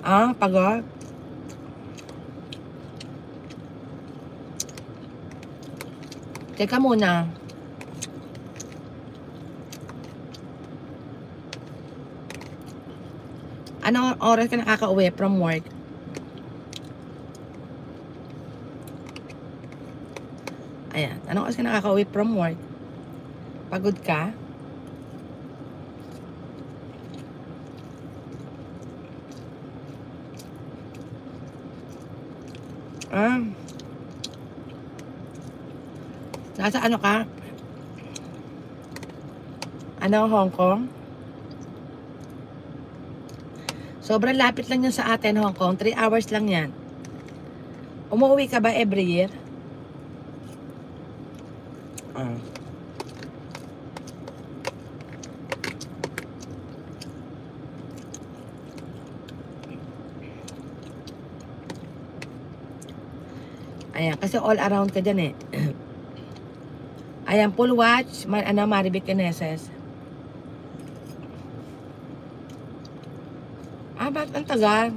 Ah, pagod. Teka muna. Ano oras ka nakaka-uwi from work? Ayan. Anong oras ka nakaka-uwi from work? Pagod ka? Ah. Nasa ano ka? Ano, Hong Kong? Sobrang lapit lang yan sa atin, Hong Kong. 3 hours lang yan. Umuwi ka ba every year? Ah. Ayan, kasi all around ka dyan eh. Ayan, full watch. Maribik Kineses. Ah, ba't ang tagal?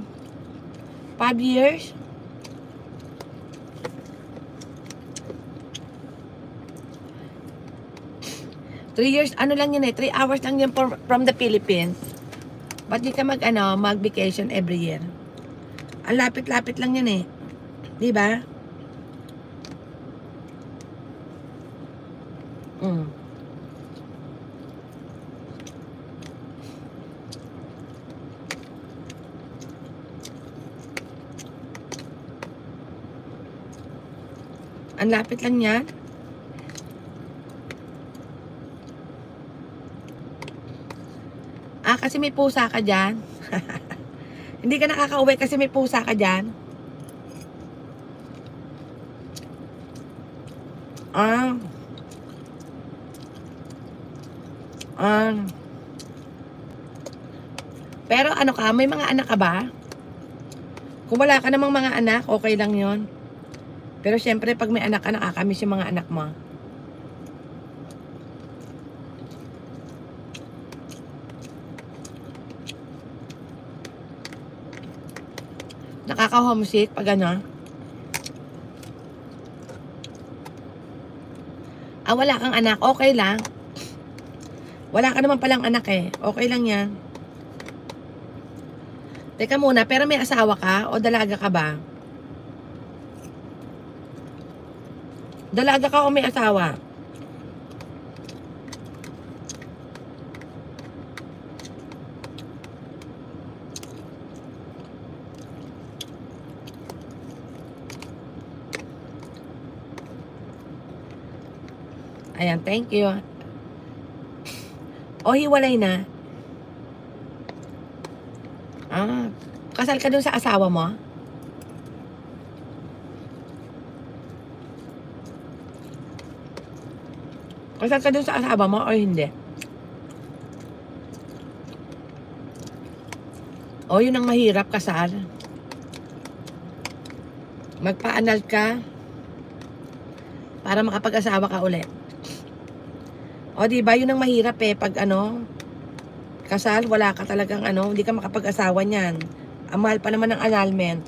5 years? Three years, ano lang yun eh, 3 hours lang yun from the Philippines. Ba't di ka mag-vacation every year? Ang lapit-lapit lang yun eh. Di ba? Mm. Ang lapit lang yan. Ah, kasi may pusa ka dyan. Hindi ka nakaka-uwi kasi may pusa ka dyan. Ah. Ah. Pero ano ka, may mga anak ka ba? Kung wala ka namang mga anak, okay lang yon. Pero syempre, pag may anak ka, nakakamiss yung mga anak mo. Nakaka-homesick pag ano? Ah, wala kang anak, okay lang. Wala ka naman palang anak eh. Okay lang yan. Teka muna, pero may asawa ka o dalaga ka ba? Dalaga ka o may asawa? Ayan, thank you. O, hiwalay na. Ah, kasal ka dun sa asawa mo? Kasal ka dun sa asawa mo o hindi? O, yun ang mahirap, kasal. Magpa-anal ka para makapag-asawa ka ulit. O, diba, yun ang mahirap eh. Pag ano, kasal, wala ka talagang ano, hindi ka makapag-asawa niyan. Ang mahal pa naman ng annulment.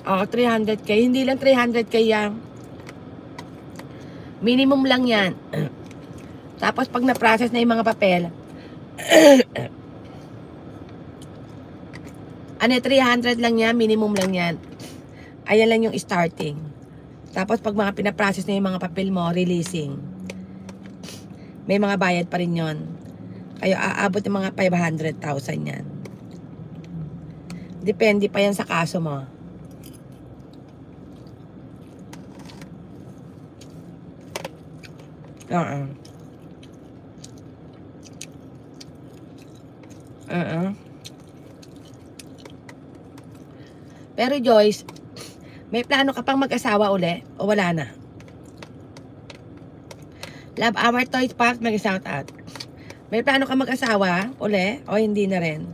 O, 300k. Hindi lang 300k yan. Minimum lang yan. Tapos pag na-process na yung mga papel, ano, 300 lang yan, minimum lang yan. Ayan lang yung starting. Tapos pag mga pinaprocess na yung mga papel mo, releasing, may mga bayad pa rin yon. Kaya aabot ng mga 500,000 yan. Depende pa yan sa kaso mo. Pero Joyce, may plano ka pang mag-asawa uli o wala na? Love Our Toys Park, mag-shout out. May plano ka mag-asawa uli o hindi na rin?